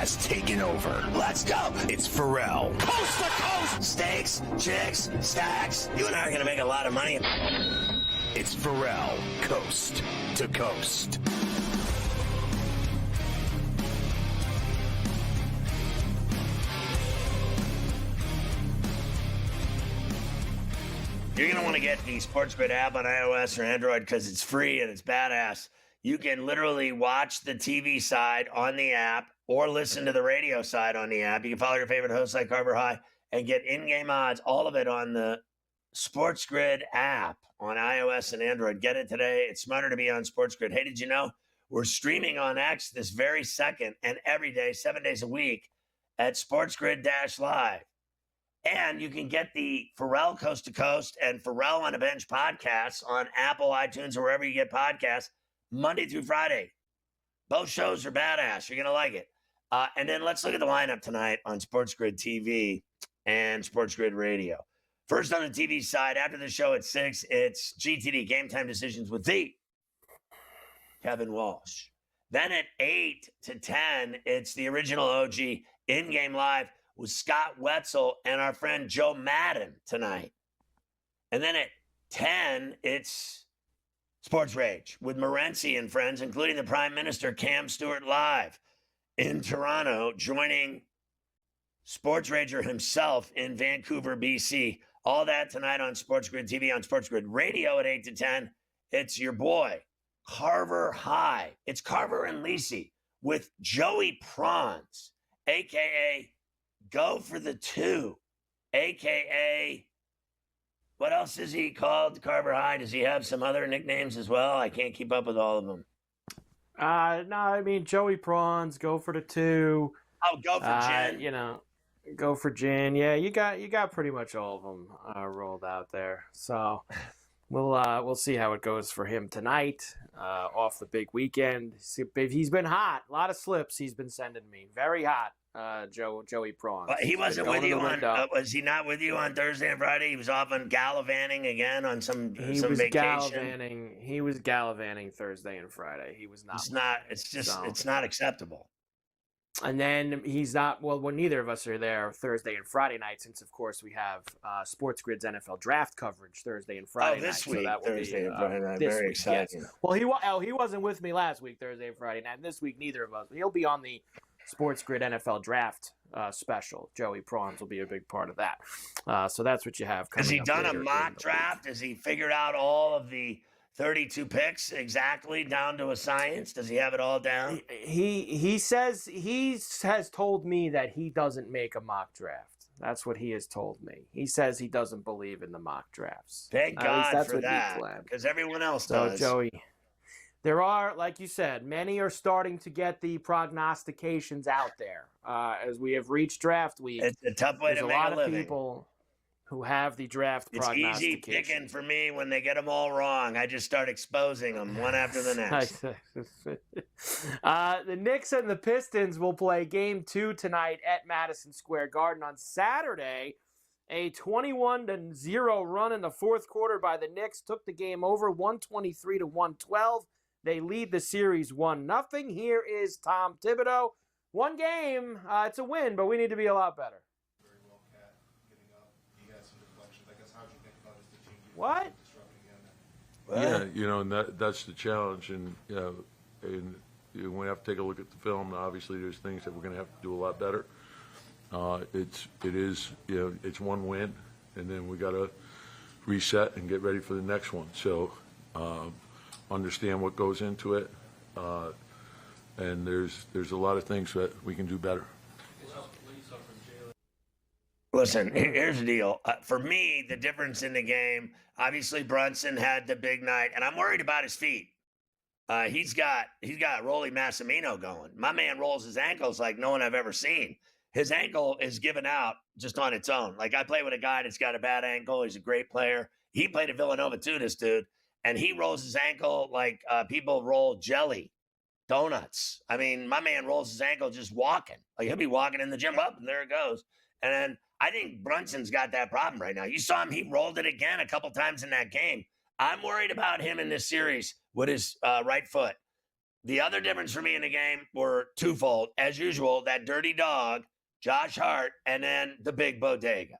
has taken over. Let's go. It's Ferrall. Coast to coast. Steaks, chicks, stacks. You and I are going to make a lot of money. It's Ferrall, coast to coast. You're going to want to get the SportsGrid app on iOS or Android because it's free and it's badass. You can literally watch the TV side on the app or listen to the radio side on the app. You can follow your favorite hosts like Carver High and get in-game odds, all of it on the SportsGrid app on iOS and Android. Get it today. It's smarter to be on SportsGrid. Hey, did you know we're streaming on X this very second and every day, 7 days a week at SportsGrid-Live. And you can get the Ferrall Coast to Coast and Ferrall on a Bench podcasts on Apple, iTunes, or wherever you get podcasts, Monday through Friday. Both shows are badass. You're going to like it. And then let's look at the lineup tonight on SportsGrid TV and SportsGrid Radio. First on the TV side, after the show at 6, it's GTD, Game Time Decisions with the Kevin Walsh. Then at 8 to 10, it's the original OG In-Game Live with Scott Wetzel and our friend Joe Madden tonight. And then at 10, it's Sports Rage with Morency and friends, including the Prime Minister Cam Stewart live in Toronto, joining Sports Rager himself in Vancouver, BC. All that tonight on SportsGrid TV, on SportsGrid Radio at 8 to 10. It's your boy, Carver High. It's Carver and Lisi with Joey Prawns, a.k.a. Go for the Two, a.k.a. what else is he called, Carver High? Does he have some other nicknames as well? I can't keep up with all of them. No, I mean, Joey Prawns, Go for the Two. Oh, Go for Gin. Go for Gin. Yeah, you got pretty much all of them rolled out there. So we'll see how it goes for him tonight off the big weekend. He's been hot. A lot of slips he's been sending me. Very hot. Joey Prawns. But he wasn't with you on. Was he not with you on Thursday and Friday? He was off on gallivanting again on some vacation. He was gallivanting Thursday and Friday. He was not. It's not acceptable. And then he's not. Well, neither of us are there Thursday and Friday night, since of course we have SportsGrid's NFL draft coverage Thursday and Friday night. This week, so that will Thursday be, and Friday night. Very week, exciting. Yes. Well, he wasn't with me last week, Thursday and Friday night. And this week, neither of us. He'll be on the SportsGrid NFL Draft special. Joey Prawns will be a big part of that. So that's what you have. Has he done a mock draft? Has he figured out all of the 32 picks exactly down to a science? Does he have it all down? He says he has told me that he doesn't make a mock draft. That's what he has told me. He says he doesn't believe in the mock drafts. Thank God for that, because everyone else does. So, Joey, there are, like you said, many are starting to get the prognostications out there. As we have reached draft week, it's a tough way to make a living. There's a lot of people who have the draft prognostications. It's easy picking for me when they get them all wrong. I just start exposing them one after the next. The Knicks and the Pistons will play Game 2 tonight at Madison Square Garden. On Saturday, a 21-0 run in the fourth quarter by the Knicks took the game over 123-112. They lead the series 1-0. Here is Tom Thibodeau. One game, it's a win, but we need to be a lot better. Very well, Cat, getting up. He had some deflections. I guess how do you think about his team? What? Yeah, and that's the challenge, and we have to take a look at the film. Obviously, there's things that we're going to have to do a lot better. It's one win, and then we got to reset and get ready for the next one. So. Understand what goes into it, and there's a lot of things that we can do better. Listen, here's the deal. For me, the difference in the game, obviously Brunson had the big night, and I'm worried about his feet. He's got Rolly Massimino going. My man rolls his ankles like no one I've ever seen. His ankle is given out just on its own. Like, I play with a guy that's got a bad ankle. He's a great player. He played at Villanova too, this dude. And he rolls his ankle like people roll jelly, donuts. I mean, my man rolls his ankle just walking. Like, he'll be walking in the gym, up, and there it goes. And then I think Brunson's got that problem right now. You saw him, he rolled it again a couple times in that game. I'm worried about him in this series with his right foot. The other difference for me in the game were twofold. As usual, that dirty dog, Josh Hart, and then the big bodega.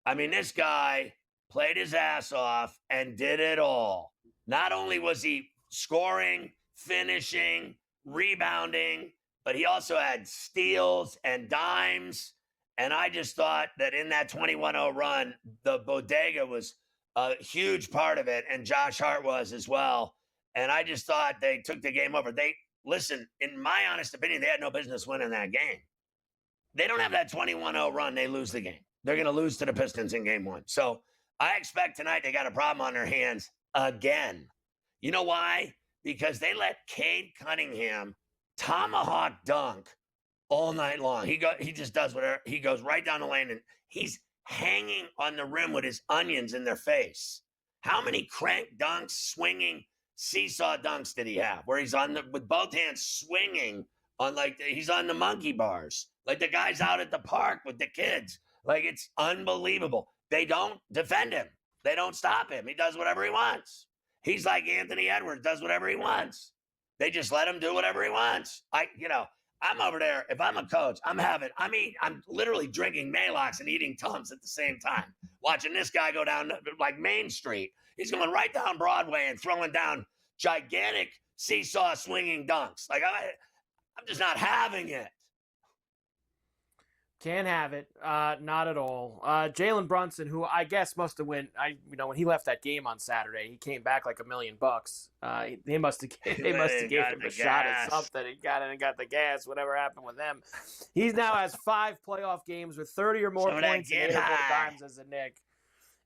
I mean, this guy played his ass off and did it all. Not only was he scoring, finishing, rebounding, but he also had steals and dimes. And I just thought that in that 21-0 run, the bodega was a huge part of it, and Josh Hart was as well. And I just thought they took the game over. Listen, in my honest opinion, they had no business winning that game. They don't have that 21-0 run, they lose the game. They're going to lose to the Pistons in game 1. So I expect tonight they got a problem on their hands again. You know why? Because they let Cade Cunningham tomahawk dunk all night long. He just does whatever. He goes right down the lane, and he's hanging on the rim with his onions in their face. How many crank dunks, swinging seesaw dunks did he have? Where he's with both hands swinging on he's on the monkey bars, like the guys out at the park with the kids. Like, it's unbelievable. They don't defend him. They don't stop him. He does whatever he wants. He's like Anthony Edwards, does whatever he wants. They just let him do whatever he wants. I'm over there. If I'm a coach, I'm literally drinking Maalox and eating Tums at the same time, watching this guy go down like Main Street. He's going right down Broadway and throwing down gigantic seesaw swinging dunks. Like, I'm just not having it. Can't have it. Not at all. Jalen Brunson, who I guess must have when he left that game on Saturday, he came back like $1 million. They must have gave him a shot at something. He got in and got the gas. Whatever happened with them. He now has 5 playoff games with 30 or more points and 8 or more dimes as a Knick.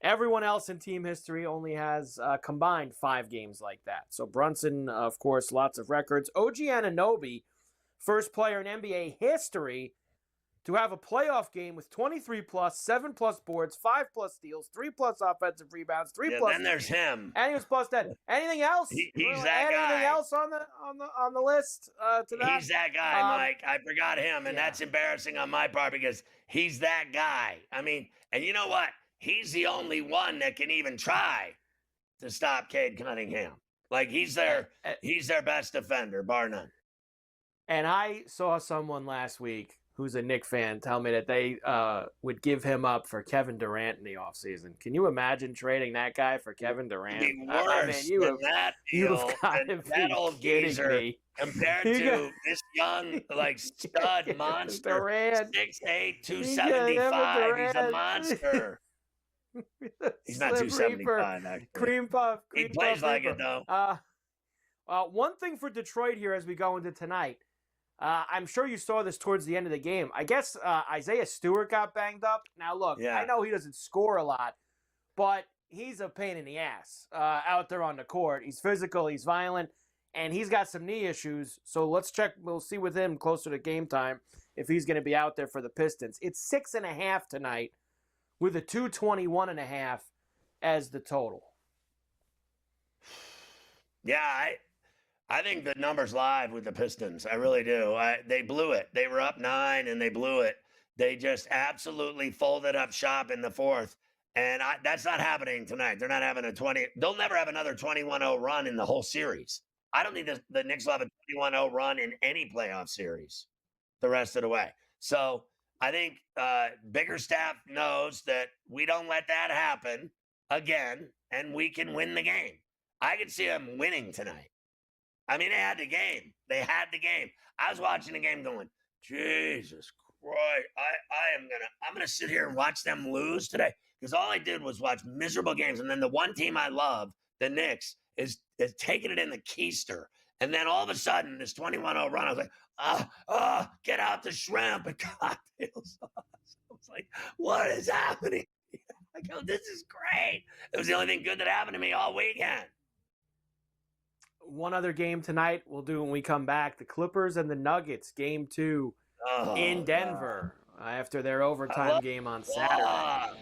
Everyone else in team history only has combined 5 games like that. So Brunson, of course, lots of records. OG Anunoby, first player in NBA history to have a playoff game with 23+, 7+ boards, 5+ steals, 3+ offensive rebounds, 3+. Then there's him, and he was +10. Anything else? He's that guy. Anything else on the list to that? He's that guy, Mike. I forgot him, and that's embarrassing on my part because he's that guy. I mean, and you know what? He's the only one that can even try to stop Cade Cunningham. Like, he's their best defender, bar none. And I saw someone last week who's a Knick fan tell me that they would give him up for Kevin Durant in the offseason. Can you imagine trading that guy for Kevin Durant? It'd be worse than that deal. That old geezer compared to this young, stud monster. Durant. 6'8", 275. He's a monster. He's not 275, actually. Cream puff. He plays like it, though. One thing for Detroit here as we go into tonight, I'm sure you saw this towards the end of the game. I guess Isaiah Stewart got banged up. Now, look, I know he doesn't score a lot, but he's a pain in the ass out there on the court. He's physical, he's violent, and he's got some knee issues. So let's check. We'll see with him closer to game time if he's going to be out there for the Pistons. It's 6.5 tonight with a 221.5 as the total. Yeah, I think the number's live with the Pistons. I really do. They blew it. They were up 9 and they blew it. They just absolutely folded up shop in the fourth. And that's not happening tonight. They're not having they'll never have another 21-0 run in the whole series. I don't think the Knicks will have a 21-0 run in any playoff series the rest of the way. So I think Biggerstaff knows that we don't let that happen again, and we can win the game. I could see them winning tonight. I mean, they had the game. I was watching the game going, Jesus Christ, I'm gonna sit here and watch them lose today. Because all I did was watch miserable games. And then the one team I love, the Knicks, is taking it in the keister. And then all of a sudden, this 21-0 run, I was like, get out the shrimp and cocktail sauce. I was like, what is happening? I go, this is great. It was the only thing good that happened to me all weekend. One other game tonight we'll do when we come back. The Clippers and the Nuggets, game 2 in Denver after their overtime game on Saturday.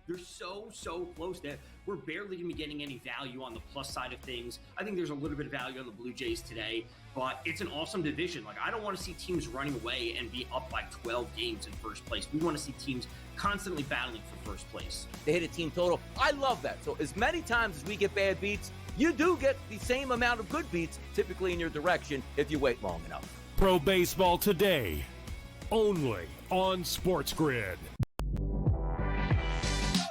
They're so close that we're barely going to be getting any value on the plus side of things. I think there's a little bit of value on the Blue Jays today, but it's an awesome division. Like, I don't want to see teams running away and be up by 12 games in first place. We want to see teams constantly battling for first place. They hit a team total. I love that. So as many times as we get bad beats, you do get the same amount of good beats, typically in your direction, if you wait long enough. Pro Baseball Today, only on SportsGrid.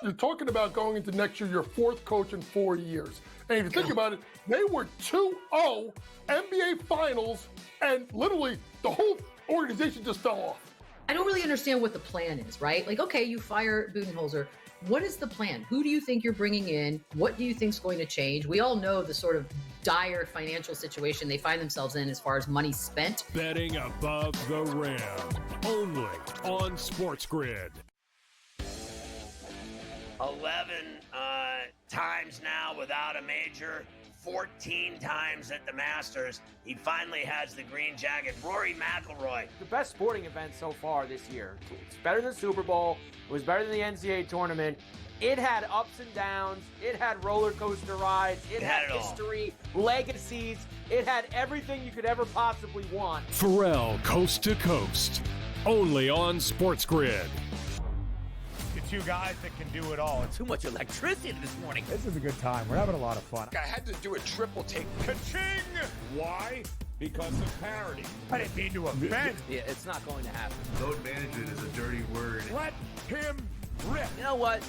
You're talking about going into next year, your fourth coach in 4 years. And if you think about it, they were 2-0 NBA Finals, and literally the whole organization just fell off. I don't really understand what the plan is, right? Like, okay, you fire Budenholzer. What is the plan? Who do you think you're bringing in? What do you think is going to change? We all know the sort of dire financial situation they find themselves in as far as money spent. Betting above the rim, only on SportsGrid. 11 times now without a major, 14 times at the Masters. He finally has the green jacket. Rory McIlroy. The best sporting event so far this year. It's better than the Super Bowl. It was better than the NCAA tournament. It had ups and downs. It had roller coaster rides. It had history, legacies. It had everything you could ever possibly want. Ferrall, coast to coast, only on SportsGrid. Two guys that can do it all. Too much electricity this morning. This is a good time. We're having a lot of fun. I had to do a triple take. Ka-ching! Why? Because of parity. I didn't mean to offend. Yeah, it's not going to happen. Load management is a dirty word. Let him rip. You know what?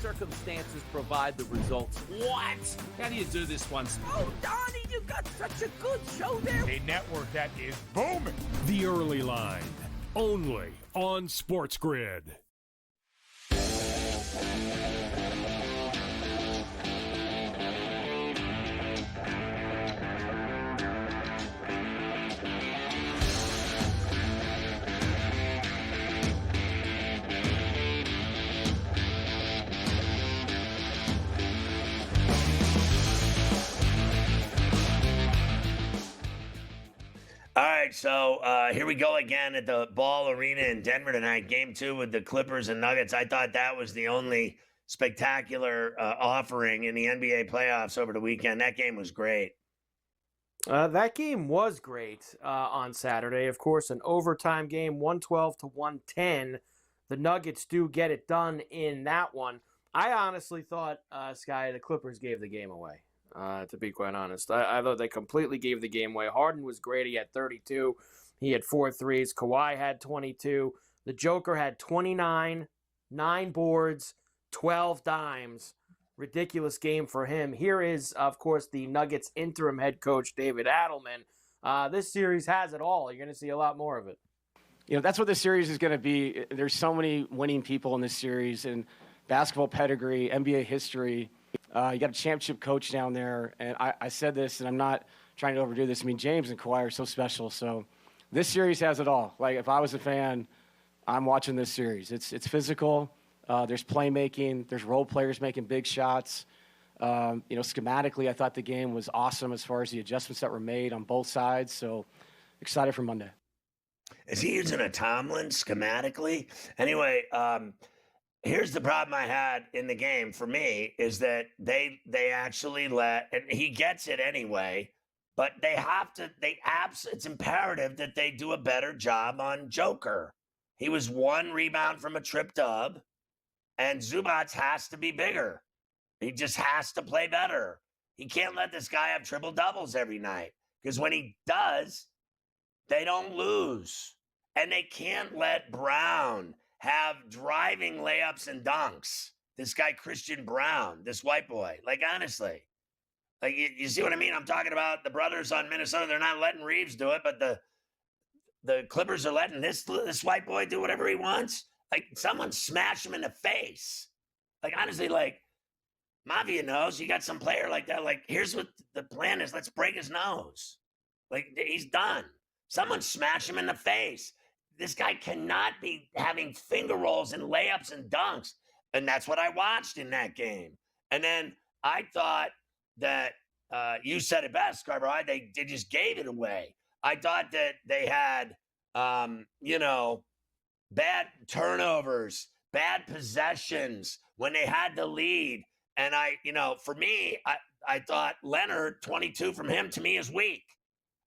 Circumstances provide the results. What? How do you do this once? Oh, Donnie, you got such a good show there. A network that is booming. The Early Line, only on SportsGrid. All right, so here we go again at the Ball Arena in Denver tonight. Game 2 with the Clippers and Nuggets. I thought that was the only spectacular offering in the NBA playoffs over the weekend. That game was great. That game was great on Saturday. Of course, an overtime game, 112 to 110. The Nuggets do get it done in that one. I honestly thought, Sky, the Clippers gave the game away. To be quite honest, I thought they completely gave the game away. Harden was great. He had 32. He had 4 threes. Kawhi had 22. The Joker had 29, 9 boards, 12 dimes. Ridiculous game for him. Here is, of course, the Nuggets interim head coach, David Adelman. This series has it all. You're going to see a lot more of it. You know, that's what this series is going to be. There's so many winning people in this series, and basketball pedigree, NBA history. You got a championship coach down there, and I said this, and I'm not trying to overdo this. I mean, James and Kawhi are so special. So this series has it all. Like, if I was a fan, I'm watching this series. It's physical. There's playmaking. There's role players making big shots. Schematically, I thought the game was awesome as far as the adjustments that were made on both sides. So excited for Monday. Is he using a Tomlin schematically? Anyway, here's the problem I had in the game for me is that they actually let, and he gets it anyway, but it's imperative that they do a better job on Joker. He was 1 rebound from a tripped up, and Zubats has to be bigger. He just has to play better. He can't let this guy have triple doubles every night, because when he does, they don't lose. And they can't let Brown have driving layups and dunks. This guy, Christian Brown, this white boy. Like, honestly. Like, you see what I mean? I'm talking about the brothers on Minnesota. They're not letting Reeves do it, but the Clippers are letting this white boy do whatever he wants. Like, someone smash him in the face. Like, honestly, like, Mafia knows you got some player like that. Like, here's what the plan is. Let's break his nose. Like, he's done. Someone smash him in the face. This guy cannot be having finger rolls and layups and dunks. And that's what I watched in that game. And then I thought that you said it best, Scarborough. They just gave it away. I thought that they had, bad turnovers, bad possessions when they had the lead. And for me, I thought Leonard, 22 from him, to me is weak.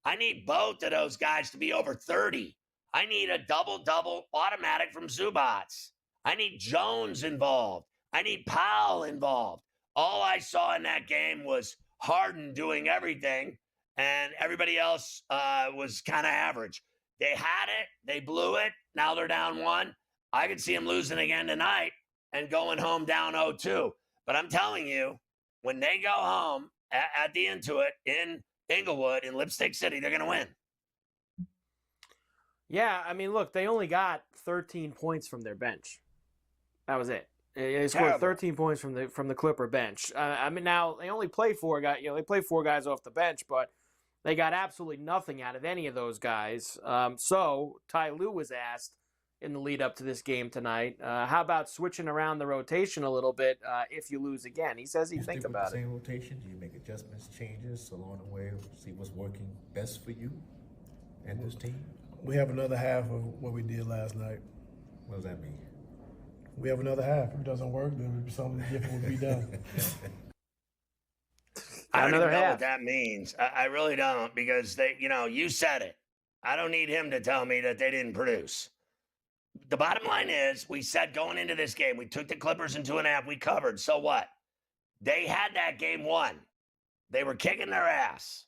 I need both of those guys to be over 30. I need a double-double automatic from Zubats. I need Jones involved. I need Powell involved. All I saw in that game was Harden doing everything, and everybody else was kind of average. They had it. They blew it. Now they're down 1. I could see them losing again tonight and going home down 0-2. But I'm telling you, when they go home at the Intuit in Inglewood, in Lipstick City, they're going to win. Yeah, I mean, look, they only got 13 points from their bench. That was it. They scored 13 points from the Clipper bench. I mean, now they only play 4 guys. They play 4 guys off the bench, but they got absolutely nothing out of any of those guys. So Ty Lue was asked in the lead up to this game tonight, how about switching around the rotation a little bit if you lose again? He says he'd think about it. Same rotation? Do you make adjustments, changes along the way, see what's working best for you and this team? We have another half of what we did last night. What does that mean? We have another half. If it doesn't work, then something different will be done. I don't even know what that means. I really don't, because you said it. I don't need him to tell me that they didn't produce. The bottom line is, we said going into this game, we took the Clippers in 2.5. We covered. So what? They had that game won. They were kicking their ass.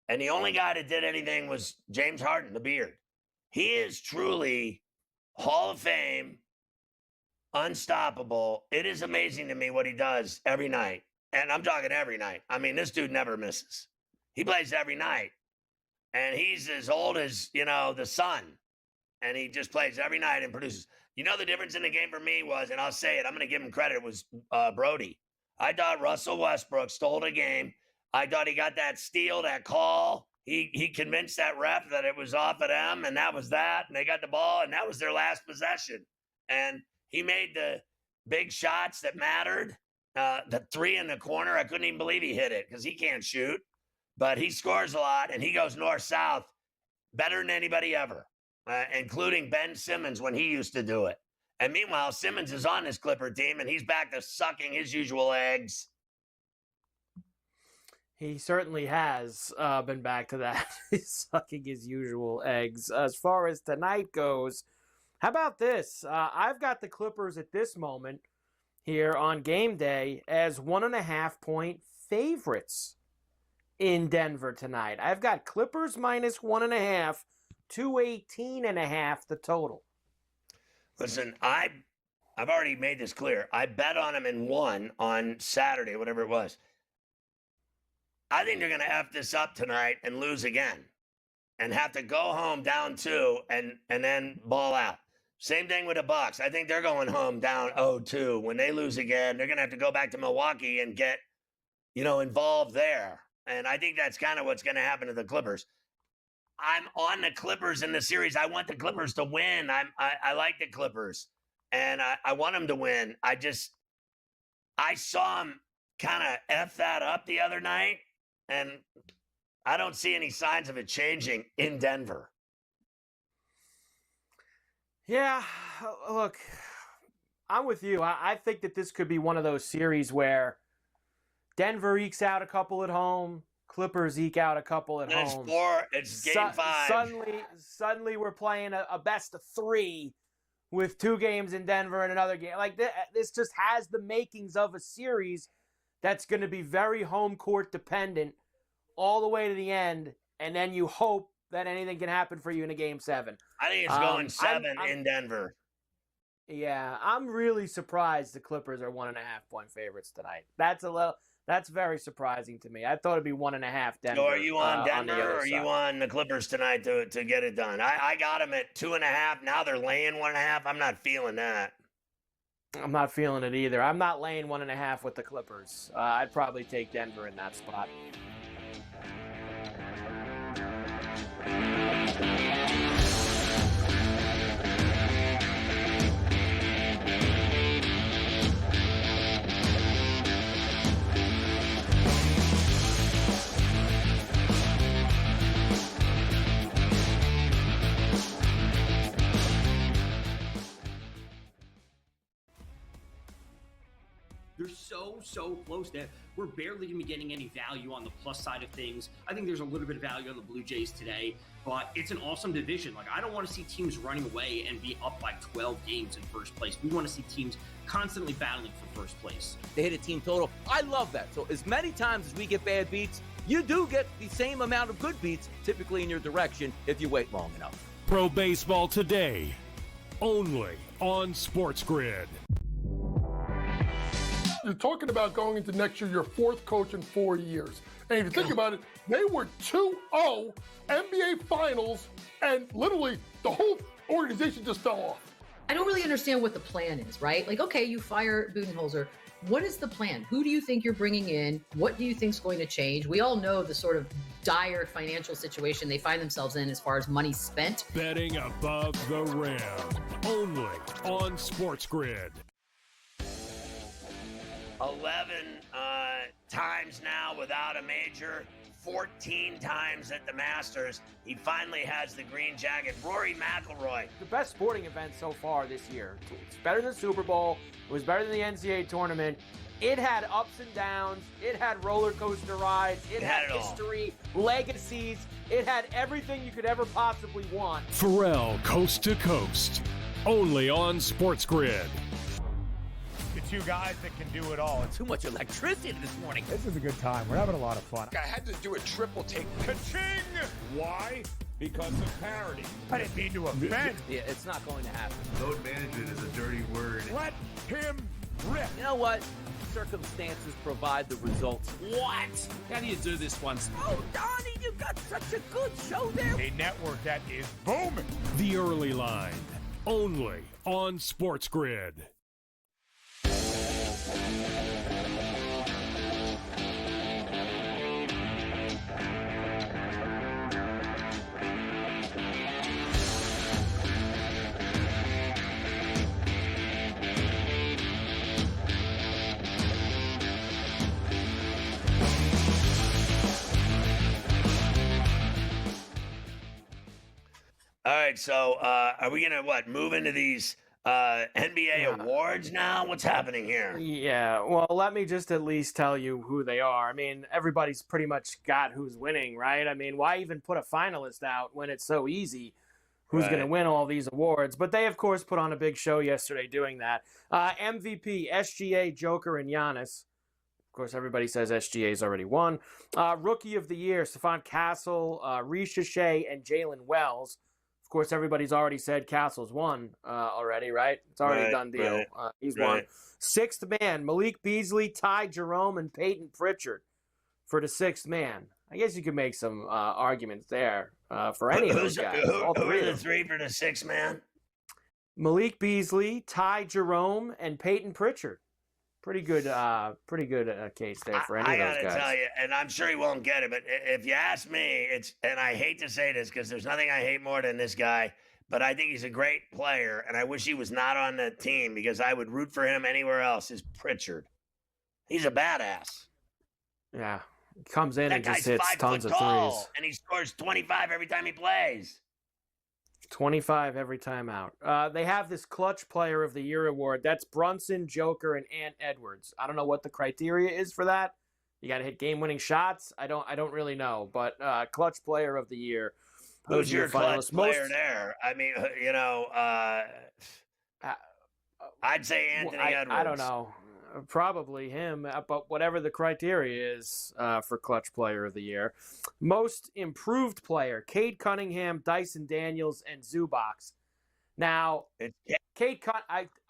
And the only guy that did anything was James Harden, the beard. He is truly Hall of Fame, unstoppable. It is amazing to me what he does every night. And I'm talking every night. I mean, this dude never misses. He plays every night. And he's as old as, the sun. And he just plays every night and produces. The difference in the game for me was, and I'll say it, I'm going to give him credit, was Brody. I thought Russell Westbrook stole the game. I thought he got that steal, that call. He convinced that ref that it was off of them, and that was that. And they got the ball, and that was their last possession. And he made the big shots that mattered. The 3 in the corner, I couldn't even believe he hit it because he can't shoot. But he scores a lot, and he goes north-south better than anybody ever, including Ben Simmons when he used to do it. And meanwhile, Simmons is on this Clipper team, and he's back to sucking his usual eggs. He certainly has been back to that. He's sucking his usual eggs. As far as tonight goes, how about this? I've got the Clippers at this moment here on game day as 1.5-point favorites in Denver tonight. I've got Clippers minus 1.5, 218.5 the total. Listen, I've already made this clear. I bet on them and won on Saturday, whatever it was. I think they're going to F this up tonight and lose again and have to go home down 2 and then ball out. Same thing with the Bucks. I think they're going home down 0-2. When they lose again, they're going to have to go back to Milwaukee and get, involved there. And I think that's kind of what's going to happen to the Clippers. I'm on the Clippers in the series. I want the Clippers to win. I like the Clippers, and I want them to win. I saw them kind of F that up the other night, and I don't see any signs of it changing in Denver. Yeah, look, I'm with you. I think that this could be one of those series where Denver ekes out a couple at home, Clippers eke out a couple at home. It's game 5. Suddenly we're playing a best of 3 with 2 games in Denver and another game. Like this just has the makings of a series that's going to be very home court dependent all the way to the end, and then you hope that anything can happen for you in a game 7. I think it's going 7 in Denver. Yeah, I'm really surprised the Clippers are 1.5-point favorites tonight. That's very surprising to me. I thought it'd be 1.5 Denver. So are you on Denver on or are you on the Clippers tonight to get it done? I got them at 2.5. Now they're laying 1.5. I'm not feeling that. I'm not feeling it either. I'm not laying 1.5 with the Clippers. I'd probably take Denver in that spot. They're so close that we're barely going to be getting any value on the plus side of things. I think there's a little bit of value on the Blue Jays today, but it's an awesome division. Like, I don't want to see teams running away and be up by 12 games in first place. We want to see teams constantly battling for first place. They hit a team total. I love that. So as many times as we get bad beats, you do get the same amount of good beats, typically in your direction, if you wait long enough. Pro Baseball Today, only on SportsGrid. You're talking about going into next year, your fourth coach in 4 years. And if you think about it, they were 2-0 NBA Finals, and literally the whole organization just fell off. I don't really understand what the plan is, right? Like, okay, you fire Budenholzer. What is the plan? Who do you think you're bringing in? What do you think is going to change? We all know the sort of dire financial situation they find themselves in as far as money spent. Betting above the rim, only on SportsGrid. 11 times now without a major, 14 times at the Masters. He finally has the green jacket. Rory McIlroy. The best sporting event so far this year. It's better than the Super Bowl. It was better than the NCAA tournament. It had ups and downs. It had roller coaster rides. It had history, legacies. It had everything you could ever possibly want. Ferrall, coast to coast, only on SportsGrid. The two guys that can do it all. Too much electricity this morning. This is a good time. We're having a lot of fun. I had to do a triple take. Ka-ching! Why? Because of parity. I didn't mean to offend. Yeah, it's not going to happen. Load management is a dirty word. Let him rip. You know what? Circumstances provide the results. What? How do you do this once? Oh, Donnie, you got such a good show there. A network that is booming. The Early Line, only on SportsGrid. All right, so are we going to, move into these NBA awards now? What's happening here? Yeah, well, let me just at least tell you who they are. I mean, everybody's pretty much got who's winning, right? I mean, why even put a finalist out when it's so easy who's going to win all these awards? But they, of course, put on a big show yesterday doing that. MVP, SGA, Joker, and Giannis. Of course, everybody says SGA's already won. Rookie of the Year, Stephon Castle, Risha Shea, and Jalen Wells. Of course, everybody's already said Castle's won already, right? It's already a done deal. He's won. Sixth man, Malik Beasley, Ty Jerome, and Peyton Pritchard for the sixth man. I guess you could make some arguments there for any of those guys. Who are the three for the sixth man? Malik Beasley, Ty Jerome, and Peyton Pritchard. Pretty good case there for any of those guys. I gotta tell you, and I'm sure he won't get it, but if you ask me, and I hate to say this because there's nothing I hate more than this guy, but I think he's a great player, and I wish he was not on the team because I would root for him anywhere else, is Pritchard. He's a badass. Yeah. He comes in that and guy's just hits 5 tons foot of tall, threes. And he scores 25 every time he plays. 25 every time out. They have this Clutch Player of the Year award. That's Brunson, Joker, and Ant Edwards. I don't know what the criteria is for that. You got to hit game-winning shots. I don't really know. But Clutch Player of the Year. Who's your clutch player there? I mean, I'd say Anthony Edwards. I don't know. Probably him, but whatever the criteria is for Clutch Player of the Year. Most Improved Player, Cade Cunningham, Dyson Daniels, and Zubac. Now, Cade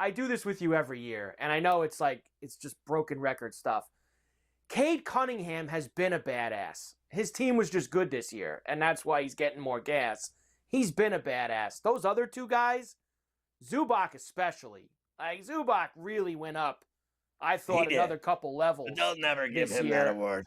I do this with you every year, and I know it's just broken record stuff. Cade Cunningham has been a badass. His team was just good this year, and that's why he's getting more gas. He's been a badass. Those other two guys, Zubac especially, Zubac really went up. I thought another couple levels. But they'll never give him that award.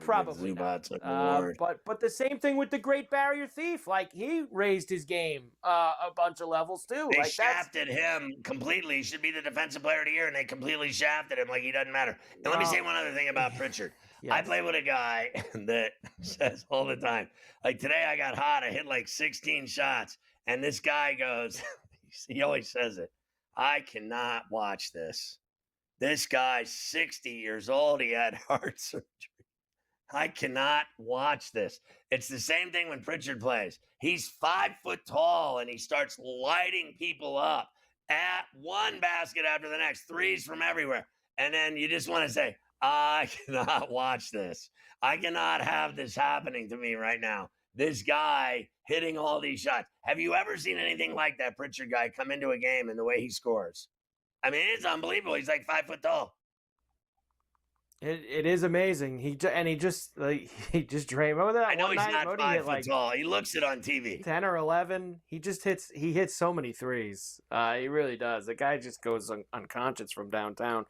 Probably not. But the same thing with the Great Barrier Thief. He raised his game a bunch of levels too. They shafted him completely. He should be the Defensive Player of the Year, and they completely shafted him like he doesn't matter. And let me say one other thing about Pritchard. Yes. I play with a guy that says all the time, today I got hot. I hit 16 shots. And this guy goes, he always says it, I cannot watch this This guy's 60 years old. He had heart surgery. I cannot watch this. It's the same thing when Pritchard plays. He's 5 foot tall and he starts lighting people up at one basket after the next, threes from everywhere. And then you just want to say, I cannot watch this. I cannot have this happening to me right now. This guy hitting all these shots. Have you ever seen anything like that Pritchard guy come into a game and the way he scores? I mean, it's unbelievable. He's like 5 foot tall. It is amazing. He just dreamed. Remember that? I know one he's night, not 5 foot tall. He looks it on TV. 10 or 11. He hits so many threes. He really does. The guy just goes unconscious from downtown.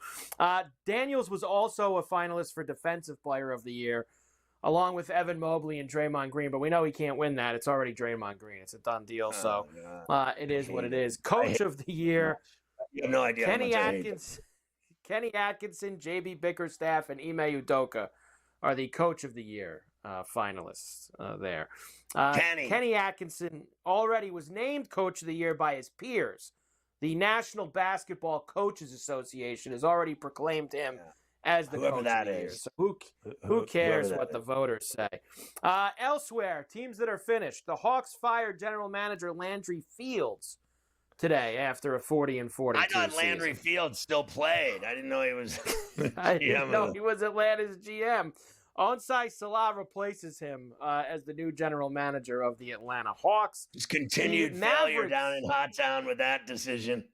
Daniels was also a finalist for Defensive Player of the Year, along with Evan Mobley and Draymond Green. But we know he can't win that. It's already Draymond Green. It's a done deal. So it is what it is. Coach of the Year. You have no idea. Kenny Atkinson, J.B. Bickerstaff, and Ime Udoka are the Coach of the Year finalists there. Kenny Atkinson already was named Coach of the Year by his peers. The National Basketball Coaches Association has already proclaimed him as the Coach of the Year. So who cares what the voters say? Elsewhere, teams that are finished. The Hawks fired general manager Landry Fields today after a 40-42 I thought Landry Fields still played. I didn't know he was. I didn't know he was Atlanta's GM. Onsai Salah replaces him as the new general manager of the Atlanta Hawks. Just continued failure down in Hot Town with that decision.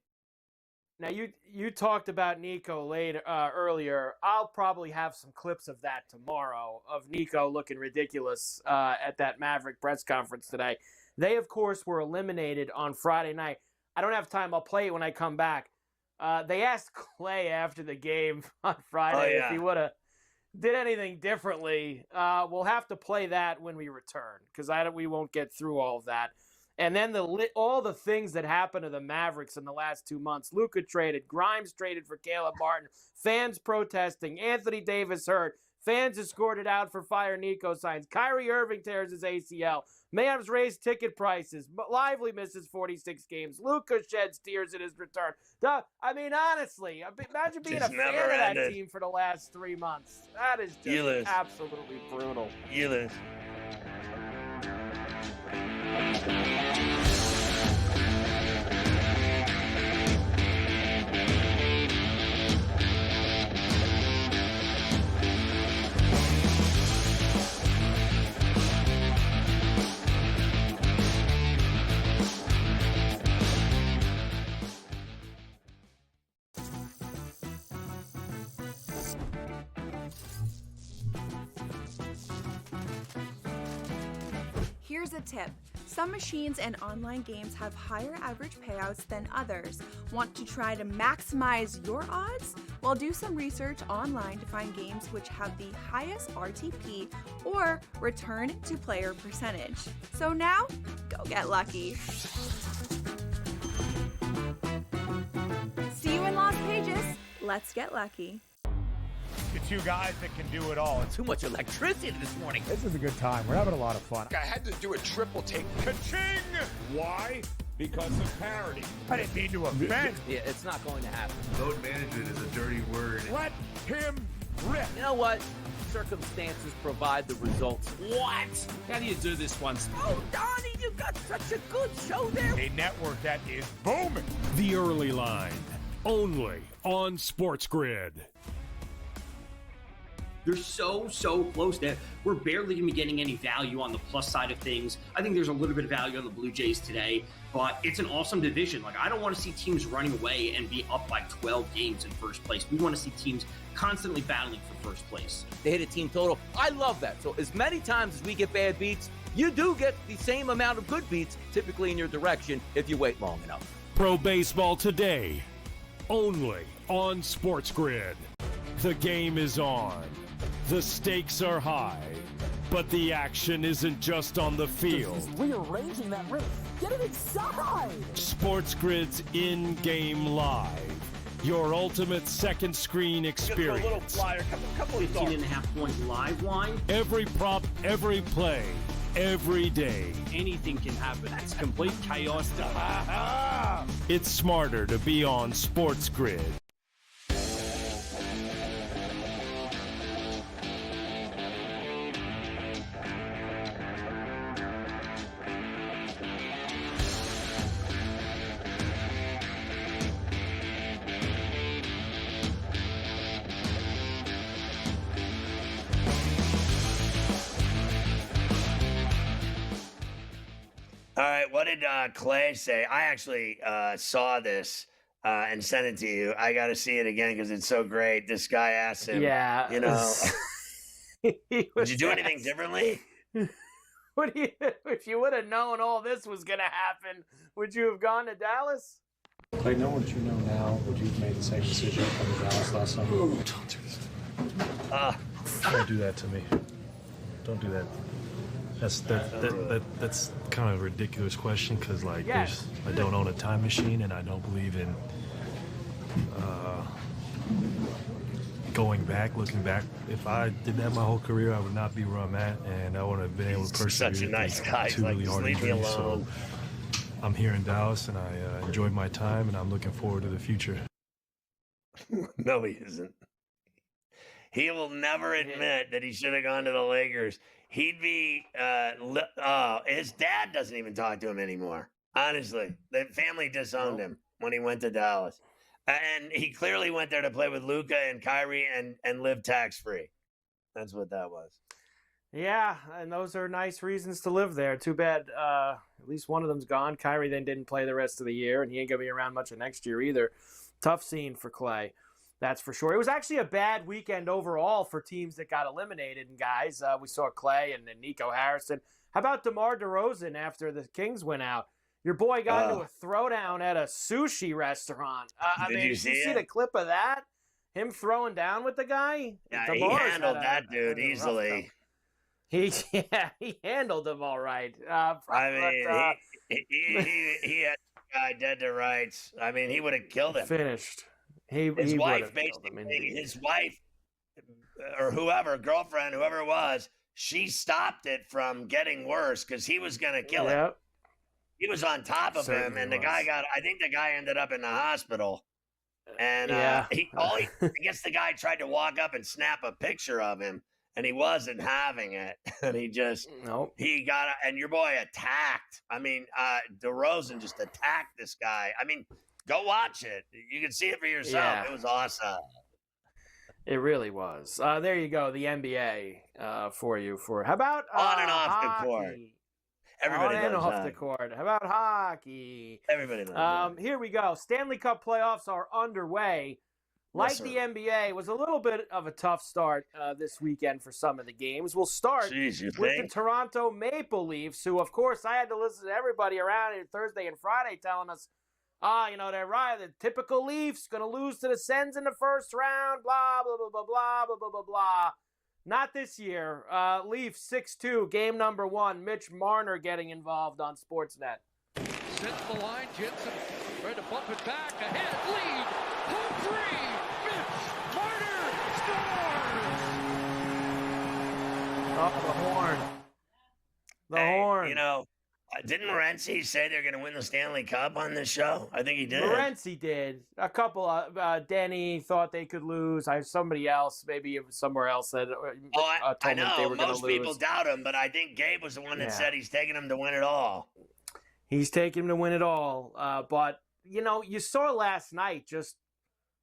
Now you talked about Nico earlier. I'll probably have some clips of that tomorrow of Nico looking ridiculous at that Maverick press conference today. They, of course, were eliminated on Friday night. I don't have time. I'll play it when I come back. They asked Clay after the game on Friday if he would have did anything differently. We'll have to play that when we return because we won't get through all of that. And then all the things that happened to the Mavericks in the last 2 months. Luka traded. Grimes traded for Caleb Martin. Fans protesting. Anthony Davis hurt. Fans escorted out for fire Nico signs. Kyrie Irving tears his ACL. Mavs raise ticket prices. Lively misses 46 games. Luka sheds tears in his return. I mean, honestly, imagine being a fan of that team for the last 3 months. That is just absolutely brutal. You lose. Here's a tip. Some machines and online games have higher average payouts than others. Want to try to maximize your odds? Well, do some research online to find games which have the highest RTP or return to player percentage. So now, go get lucky. See you in Las Vegas. Let's get lucky. The two guys that can do it all. Too much electricity this morning. This is a good time. We're having a lot of fun. I had to do a triple take. Ka-ching! Why? Because of parity. I didn't mean to offend. Yeah, it's not going to happen. Load management is a dirty word. Let him rip. You know what? Circumstances provide the results. What? How do you do this once? Oh, Donnie, you got such a good show there. A network that is booming. The Early Line, only on SportsGrid. They're so close that we're barely going to be getting any value on the plus side of things. I think there's a little bit of value on the Blue Jays today, but it's an awesome division. Like, I don't want to see teams running away and be up by 12 games in first place. We want to see teams constantly battling for first place. They hit a team total. I love that. So as many times as we get bad beats, you do get the same amount of good beats, typically in your direction, if you wait long enough. Pro Baseball today, only on SportsGrid. The game is on. The stakes are high, but the action isn't just on the field. He's rearranging that rim. Get it inside! SportsGrid's in-game live. Your ultimate second screen experience. A little flyer, couple 15.5-point live line. Every prop, every play, every day. Anything can happen. That's complete chaos. It's smarter to be on SportsGrid. Clay say? I actually saw this and sent it to you. I got to see it again because it's so great. This guy asked him, Yeah. Would you do anything differently? If you would have known all this was going to happen, would you have gone to Dallas? Clay, knowing what you know now, would you have made the same decision from the Dallas last summer? Don't do this to me. Don't do that to me. Don't do that. That's kind of a ridiculous question because, like, I don't own a time machine and I don't believe in going back, looking back. If I did that my whole career, I would not be where I'm at, and I wouldn't have been able to persevere. Such a nice guy. Two really hard injuries. So I'm here in Dallas, and I enjoyed my time, and I'm looking forward to the future. No, he isn't. He will never admit that he should have gone to the Lakers. He'd be, his dad doesn't even talk to him anymore. Honestly, the family disowned him when he went to Dallas. And he clearly went there to play with Luka and Kyrie and live tax-free. That's what that was. Yeah, and those are nice reasons to live there. Too bad at least one of them's gone. Kyrie then didn't play the rest of the year, and he ain't going to be around much of next year either. Tough scene for Clay, that's for sure. It was actually a bad weekend overall for teams that got eliminated. And, guys, we saw Clay and then Nico Harrison. How about DeMar DeRozan after the Kings went out? Your boy got into a throwdown at a sushi restaurant. Did you see the clip of that? Him throwing down with the guy? Yeah, he handled that dude easily. He handled him all right. He had the guy dead to rights. I mean, he would have killed him. Finished. His wife, or whoever, girlfriend, whoever it was, she stopped it from getting worse because he was going to kill him. He was on top of him, and I think the guy ended up in the hospital. And I guess the guy tried to walk up and snap a picture of him, and he wasn't having it. And he just, and your boy attacked. I mean, DeRozan just attacked this guy. I mean, go watch it. You can see it for yourself. Yeah. It was awesome. It really was. There you go, the NBA for you. How about on and off hockey? The court? Everybody on and loves off hockey. the court. How about hockey? Everybody loves Here we go. Stanley Cup playoffs are underway. Like the NBA, it was a little bit of a tough start this weekend for some of the games. We'll start with the Toronto Maple Leafs, who, of course, I had to listen to everybody around here Thursday and Friday telling us, they're right. The typical Leafs going to lose to the Sens in the first round, blah, blah, blah, blah, blah, blah, blah, blah, blah. Not this year. Leafs 6-2, game number 1. Mitch Marner getting involved on Sportsnet. Sends the line, Jensen trying to bump it back, ahead, lead, home free, Mitch Marner scores! Oh, the horn. horn. Didn't Morency say they're going to win the Stanley Cup on this show? I think he did. Morency did. A couple of Denny thought they could lose. Somebody else, maybe somewhere else, said. I know. Most people doubt him, but I think Gabe was the one that said he's taking him to win it all. He's taking him to win it all. But, you saw last night just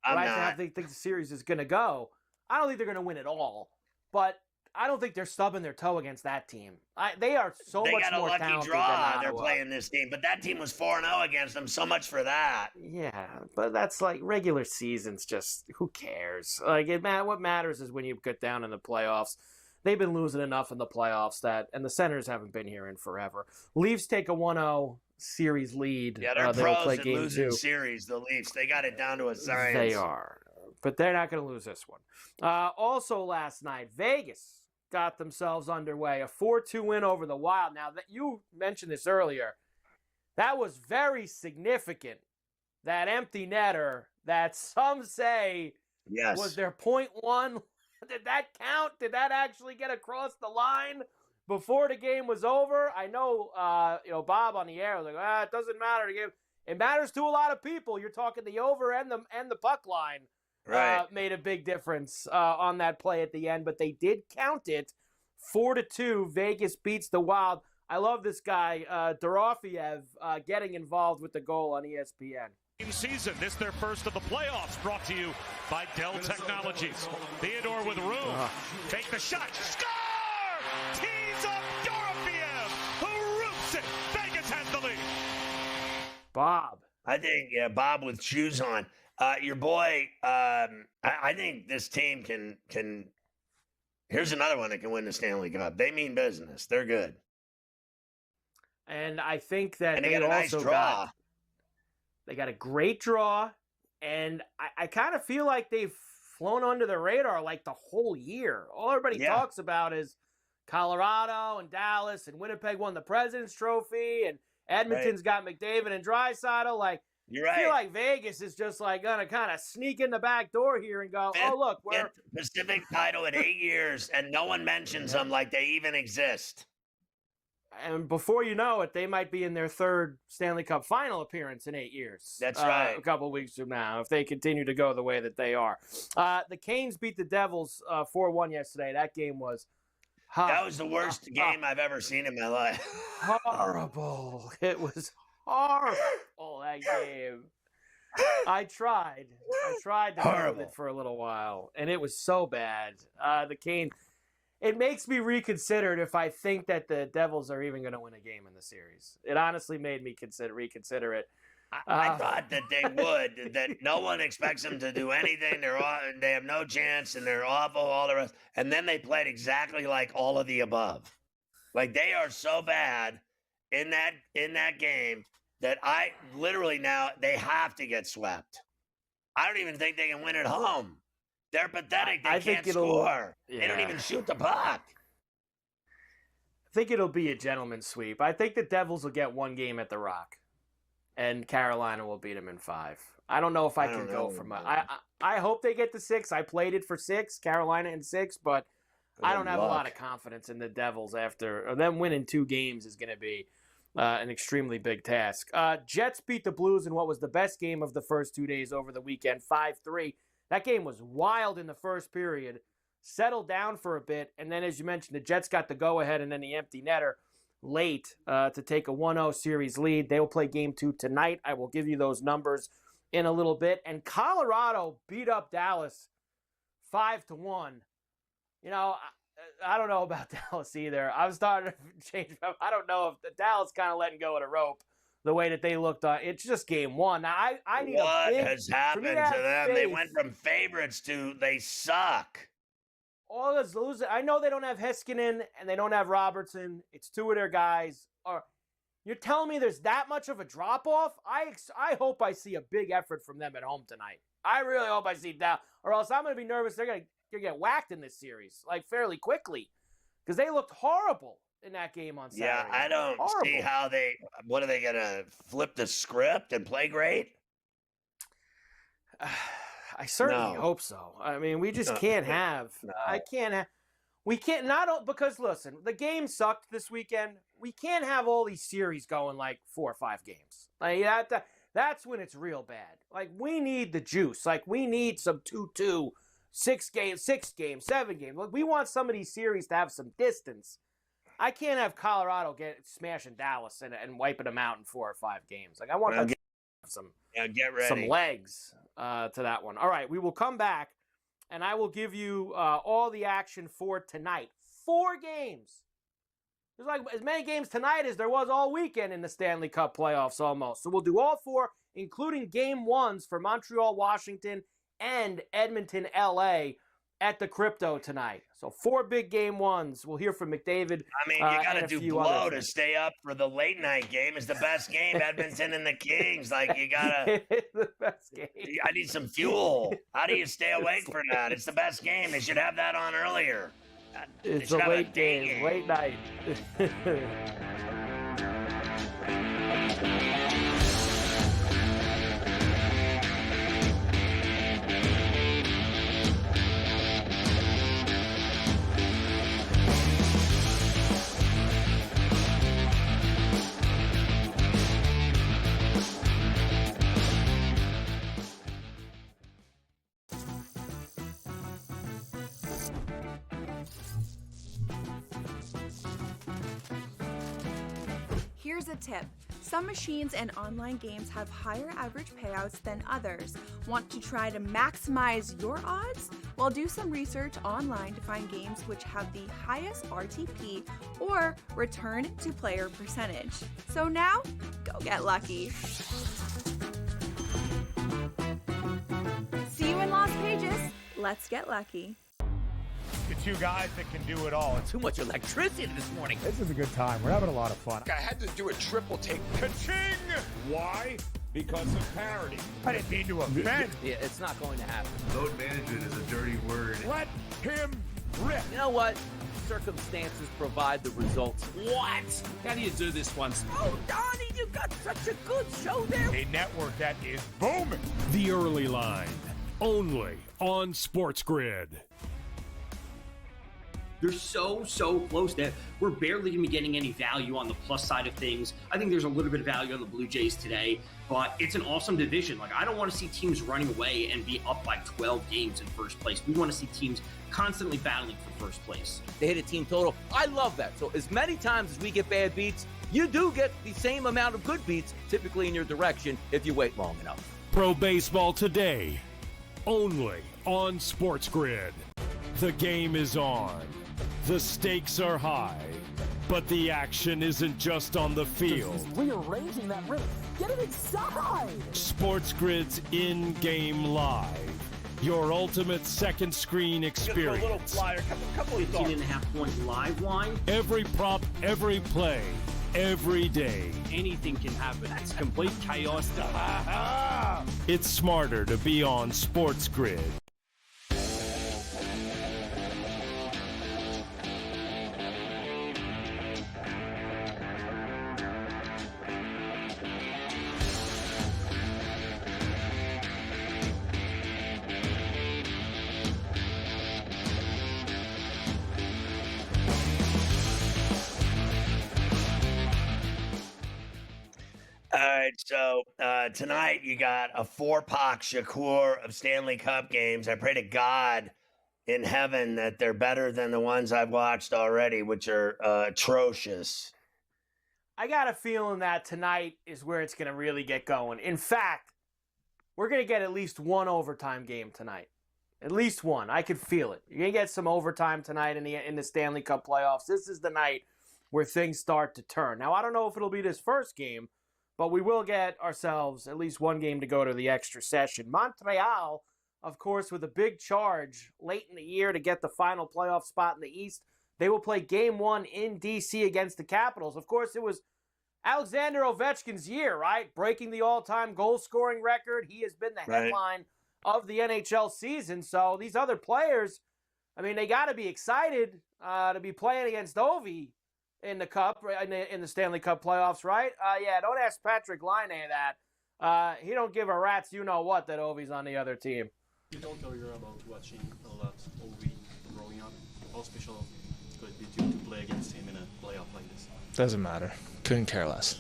I think the series is going to go. I don't think they're going to win it all, but I don't think they're stubbing their toe against that team. They are so much more talented. They got a lucky draw. They're playing this team, but that team was 4-0 against them. So much for that. Yeah, but that's like regular seasons. Just who cares? What matters is when you get down in the playoffs. They've been losing enough in the playoffs and the Senators haven't been here in forever. Leafs take a 1-0 series lead. Yeah, they're pros at losing series. The Leafs, they got it down to a science. They are, but they're not going to lose this one. Also, last night, Vegas got themselves underway. A 4-2 win over the Wild. Now, that you mentioned this earlier, that was very significant. That empty netter that some say was their .1. Did that count? Did that actually get across the line before the game was over? I know, Bob on the air was like, it doesn't matter. It matters to a lot of people. You're talking the over and the puck line. Right. Made a big difference on that play at the end, but they did count it. 4-2, Vegas beats the Wild. I love this guy, Dorofiev, getting involved with the goal on ESPN. Season. This their first of the playoffs, brought to you by Dell Technologies. Theodore with room. Take the shot. Score! Tees up Dorofiev, who roots it. Vegas has the lead. Bob. I think, Bob with shoes on. Your boy, I think this team can. Here's another one that can win the Stanley Cup. They mean business. They're good. And I think that And they got a nice draw. They got a great draw. And I kind of feel like they've flown under the radar like the whole year. All everybody talks about is Colorado and Dallas, and Winnipeg won the President's Trophy, and Edmonton's got McDavid and Draisaitl. Like, You're I feel right. like Vegas is just like going to kind of sneak in the back door here and go, oh, look, we're Fifth Pacific title in 8 years, and no one mentions them like they even exist. and before you know it, they might be in their third Stanley Cup final appearance in 8 years. That's right. A couple of weeks from now, if they continue to go the way that they are. The Canes beat the Devils 4-1 yesterday. That game was That was the worst game I've ever seen in my life. horrible. It was horrible, that game. I tried to deal with it for a little while, and it was so bad. The Canes, it makes me reconsider if I think that the Devils are even going to win a game in the series. It honestly made me reconsider it. I thought that they would, that no one expects them to do anything. They have no chance, and they're awful, all the rest. And then they played exactly like all of the above. Like, they are so bad in that game that I literally now they have to get swept. I don't even think they can win at home. They're pathetic. They can't score. They don't even shoot the puck. I think it'll be a gentleman's sweep. I think the Devils will get one game at the Rock, and Carolina will beat them in 5. I don't know if I can go from I hope they get to 6. I played it for 6, Carolina in 6, but I don't have a lot of confidence in the Devils after them winning 2 games is going to be an extremely big task. Jets beat the Blues in what was the best game of the first 2 days over the weekend, 5-3. That game was wild in the first period, settled down for a bit, and then, as you mentioned, the Jets got the go-ahead and then the empty netter late to take a 1-0 series lead. They will play Game 2 tonight. I will give you those numbers in a little bit. And Colorado beat up Dallas 5-1. You know, I don't know about Dallas either. I'm starting to change. I don't know if the Dallas kind of letting go of the rope the way that they looked on. It's just Game 1. Now, I need what has happened to them? faith. They went from favorites to they suck. All this losing. I know they don't have Heiskanen and they don't have Robertson. It's 2 of their guys. You're telling me there's that much of a drop-off? I hope I see a big effort from them at home tonight. I really hope I see that, or else I'm going to be nervous they're going to get whacked in this series, like, fairly quickly, because they looked horrible in that game on Saturday. Yeah, I don't see how what are they going to flip the script and play great? I certainly hope so. I mean, we just can't have. We can't because listen, the game sucked this weekend. We can't have all these series going like 4 or 5 games. Like that's when it's real bad. Like, we need the juice. Like, we need some 2-2, 6 games, 7 games. Like, we want some of these series to have some distance. I can't have Colorado smashing Dallas and wiping them out in 4 or 5 games. Like, I want them to have some legs to that one. All right, we will come back, and I will give you all the action for tonight. 4 games. There's like as many games tonight as there was all weekend in the Stanley Cup playoffs almost. So we'll do all 4, including Game 1s for Montreal, Washington, and Edmonton, LA at the Crypto tonight. So 4 big Game 1s. We'll hear from McDavid. I mean, you got to do blow to stay up for the late night game. It's the best game, Edmonton and the Kings. Like, you got to. It's the best game. I need some fuel. How do you stay awake for that? It's the best game. They should have that on earlier. It's a late game, late night. Here's a tip. Some machines and online games have higher average payouts than others. Want to try to maximize your odds? Well, do some research online to find games which have the highest RTP or return to player percentage. So now, go get lucky. See you in Lost Pages. Let's get lucky. The two guys that can do it all. Too much electricity this morning. This is a good time. We're having a lot of fun. I had to do a triple take. Ka-ching! Why? Because of parity. I didn't mean to offend. Yeah, it's not going to happen. Load management is a dirty word. Let him rip. You know what? Circumstances provide the results. What? How do you do this once? Oh, Donnie, you got such a good show there. A network that is booming. The Early Line, only on SportsGrid. They're so close that we're barely going to be getting any value on the plus side of things. I think there's a little bit of value on the Blue Jays today, but it's an awesome division. Like, I don't want to see teams running away and be up by 12 games in first place. We want to see teams constantly battling for first place. They hit a team total. I love that. So as many times as we get bad beats, you do get the same amount of good beats, typically in your direction, if you wait long enough. Pro Baseball today, only on SportsGrid. The game is on. The stakes are high, but the action isn't just on the field. He's rearranging that roof. Get it inside! SportsGrid's in-game live. Your ultimate second screen experience. A little flyer, couple 18.5 point live line. Every prop, every play, every day. Anything can happen. It's complete chaos. It's smarter to be on SportsGrid. All right, so tonight you got a 4-pack Shakur of Stanley Cup games. I pray to God in heaven that they're better than the ones I've watched already, which are atrocious. I got a feeling that tonight is where it's going to really get going. In fact, we're going to get at least one overtime game tonight. At least one. I could feel it. You're going to get some overtime tonight in the Stanley Cup playoffs. This is the night where things start to turn. Now, I don't know if it'll be this first game, but we will get ourselves at least one game to go to the extra session. Montreal, of course, with a big charge late in the year to get the final playoff spot in the East. They will play Game 1 in D.C. against the Capitals. Of course, it was Alexander Ovechkin's year, right? Breaking the all-time goal-scoring record. He has been the headline of the NHL season. So these other players, I mean, they got to be excited to be playing against Ovi in the Cup, in the Stanley Cup playoffs, right? Yeah, don't ask Patrick Laine that. He don't give a rat's you-know-what that Ovi's on the other team. You told earlier about watching a lot Ovi growing up. How special could it be to play against him in a playoff like this? Doesn't matter. Couldn't care less.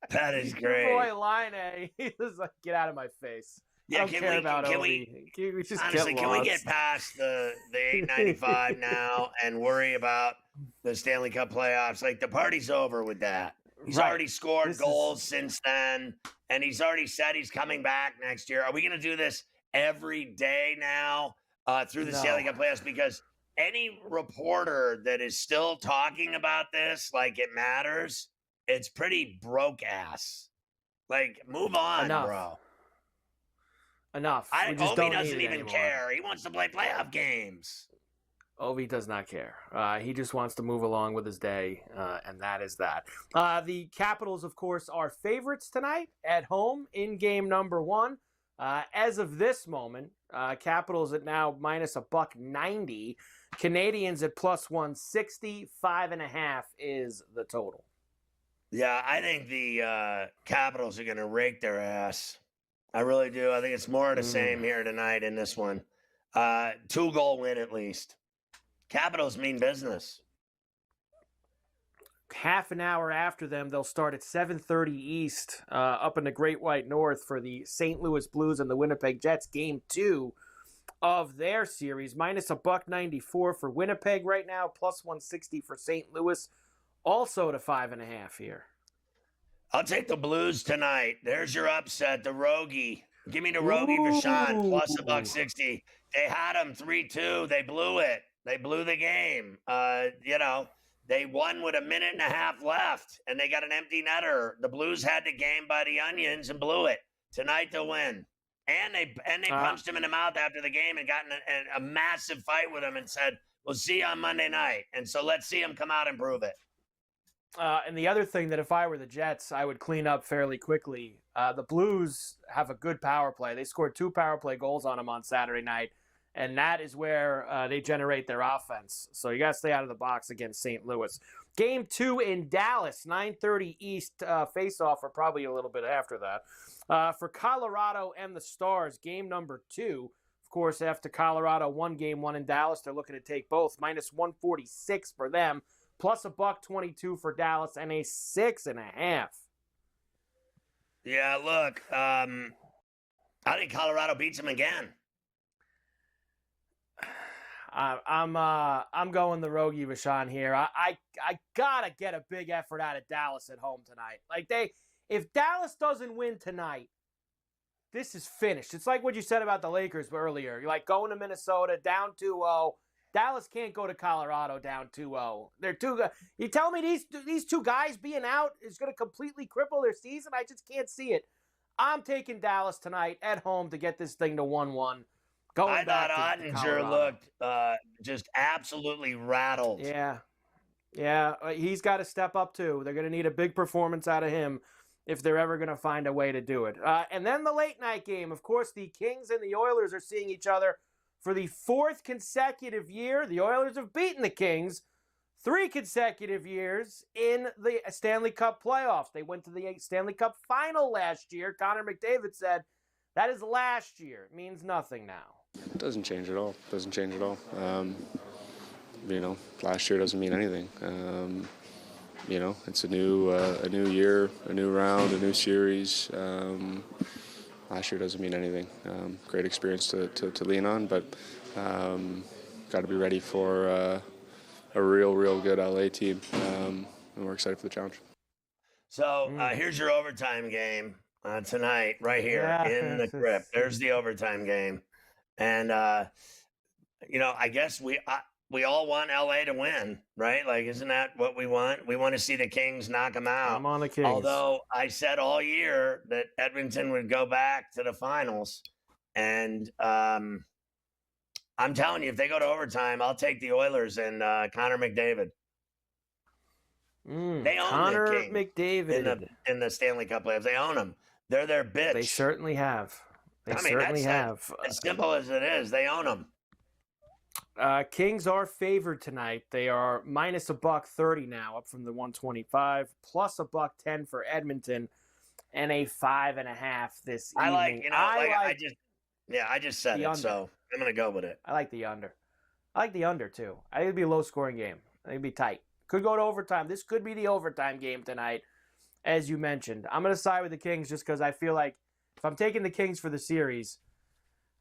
That is great. Your boy Laine, he was like, get out of my face. Yeah, I don't care about Ovi. Can we just honestly, get can we lost? get past the $8.95 now and worry about the Stanley Cup playoffs? Like, the party's over with that. He's already scored goals since then, and he's already said he's coming back next year. Are we going to do this every day now through the Stanley Cup playoffs? Because any reporter that is still talking about this like it matters, it's pretty broke ass. Like, move on, bro. Enough. Ovi doesn't even care. He wants to play playoff games. Ovi does not care. He just wants to move along with his day, and that is that. The Capitals, of course, are favorites tonight at home in game number 1. As of this moment, Capitals at now minus $1.90. Canadians at plus 160. 5.5 is the total. Yeah, I think the Capitals are going to rake their ass. I really do. I think it's more of the same here tonight in this one. 2-goal win at least. Capitals mean business. Half an hour after them, they'll start at 7:30 East up in the Great White North for the St. Louis Blues and the Winnipeg Jets. Game 2 of their series. Minus $1.94 for Winnipeg right now, plus 160 for St. Louis, also to 5.5 here. I'll take the Blues tonight. There's your upset, the Rogie. Give me the Rogie Vachon, plus $1.60. They had them 3-2. They blew it. They blew the game. They won with a minute and a half left, and they got an empty netter. The Blues had the game by the onions and blew it. Tonight they'll win. And they punched him in the mouth after the game and got in a massive fight with him and said, we'll see you on Monday night. And so let's see him come out and prove it. And the other thing that if I were the Jets, I would clean up fairly quickly. The Blues have a good power play. They scored 2 power play goals on them on Saturday night, and that is where they generate their offense. So you got to stay out of the box against St. Louis. Game 2 in Dallas, 9:30 East face-off, or probably a little bit after that. For Colorado and the Stars, game number 2. Of course, after Colorado won game 1 in Dallas, they're looking to take both. Minus 146 for them. Plus $1.22 for Dallas and a 6.5. Yeah, look, I think Colorado beats them again. I'm going the Rogie Vachon here. I gotta get a big effort out of Dallas at home tonight. If Dallas doesn't win tonight, this is finished. It's like what you said about the Lakers earlier. You're like going to Minnesota down 2-0. Dallas can't go to Colorado down 2-0. They're too good. You tell me these two guys being out is going to completely cripple their season? I just can't see it. I'm taking Dallas tonight at home to get this thing to 1-1. I thought Ottinger looked just absolutely rattled. Yeah, he's got to step up too. They're going to need a big performance out of him if they're ever going to find a way to do it. And then the late night game. Of course, the Kings and the Oilers are seeing each other for the 4th consecutive year. The Oilers have beaten the Kings 3 consecutive years in the Stanley Cup playoffs. They went to the Stanley Cup final last year. Connor McDavid said, that is last year. It means nothing now. It doesn't change at all. Last year doesn't mean anything. It's a new year, a new round, a new series. Last year doesn't mean anything. Great experience to lean on, but got to be ready for a real good LA team, and we're excited for the challenge. So here's your overtime game tonight, right here in the crypt. There's the overtime game, and I guess we all want LA to win, right? Like, isn't that what we want? We want to see the Kings knock them out. I'm on the Kings. Although I said all year that Edmonton would go back to the finals. And I'm telling you, if they go to overtime, I'll take the Oilers and Connor McDavid. They own Connor the Kings McDavid in the Stanley Cup playoffs. They own them. They're their bitch. They certainly have. As simple as it is, they own them. Kings are favored tonight. They are minus $1.30 now, up from the 125, plus $1.10 for Edmonton, and a 5.5 this evening. I just said it, under. So I'm gonna go with it. I like the under. I like the under too. I think it'd be a low scoring game. I think it'd be tight. Could go to overtime. This could be the overtime game tonight, as you mentioned. I'm gonna side with the Kings just because I feel like if I'm taking the Kings for the series,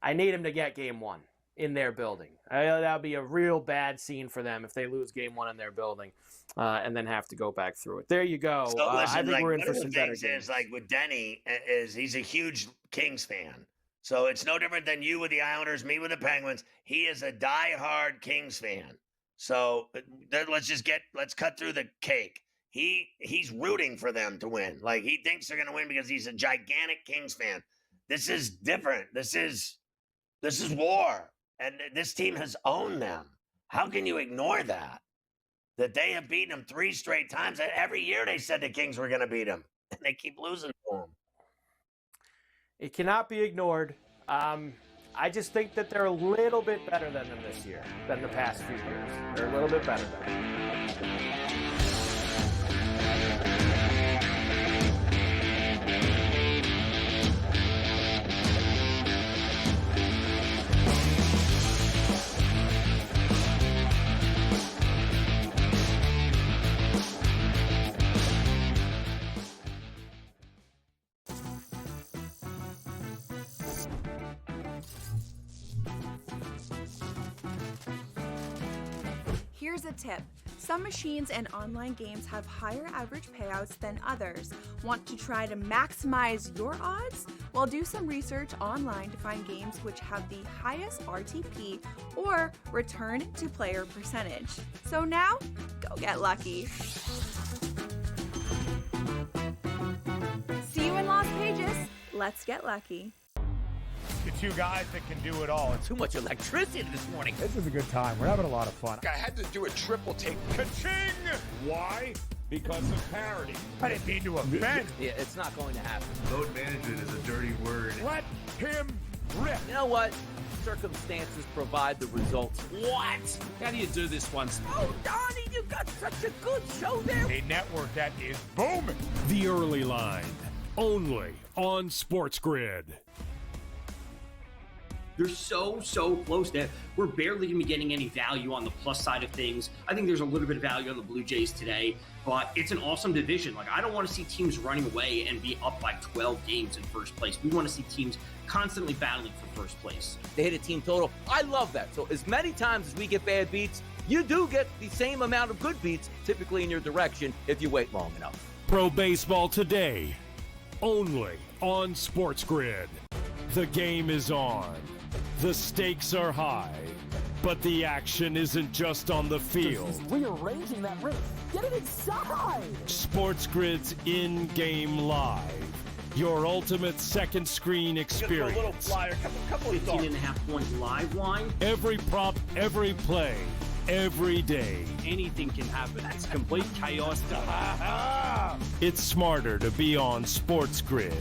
I need them to get game 1. In their building. That would be a real bad scene for them if they lose game 1 in their building and then have to go back through it. There you go. So listen, I think we're in for some better games. games. Like with Denny, he's a huge Kings fan. So it's no different than you with the Islanders, me with the Penguins. He is a diehard Kings fan. So let's cut through the cake. He's rooting for them to win. Like, he thinks they're going to win because he's a gigantic Kings fan. This is different. This is war. And this team has owned them. How can you ignore that? That they have beaten them 3 straight times. And every year they said the Kings were going to beat them. And they keep losing to them. It cannot be ignored. I just think that they're a little bit better than them this year, than the past few years. They're a little bit better than them. Here's a tip. Some machines and online games have higher average payouts than others. Want to try to maximize your odds? Well, do some research online to find games which have the highest RTP or return to player percentage. So now, go get lucky. See you in Lost Pages. Let's get lucky. The two guys that can do it all. Too much electricity this morning. This is a good time. We're having a lot of fun. I had to do a triple take. Ka-ching! Why? Because of parity. I didn't mean to offend. Yeah, it's not going to happen. Load management is a dirty word. Let him rip. You know what? Circumstances provide the results. What? How do you do this once? Oh, Donnie, you got such a good show there. A network that is booming. The Early Line, only on SportsGrid. They're so close that we're barely going to be getting any value on the plus side of things. I think there's a little bit of value on the Blue Jays today, but it's an awesome division. Like, I don't want to see teams running away and be up by 12 games in first place. We want to see teams constantly battling for first place. They hit a team total. I love that. So as many times as we get bad beats, you do get the same amount of good beats, typically in your direction, if you wait long enough. Pro Baseball today, only on SportsGrid. The game is on. The stakes are high, but the action isn't just on the field. He's rearranging that rhythm. Get it inside! SportsGrid's in-game live. Your ultimate second screen experience. Just a little flyer, couple of 15.5-point live line. Every prop, every play, every day. Anything can happen. It's complete chaos. It's smarter to be on SportsGrid.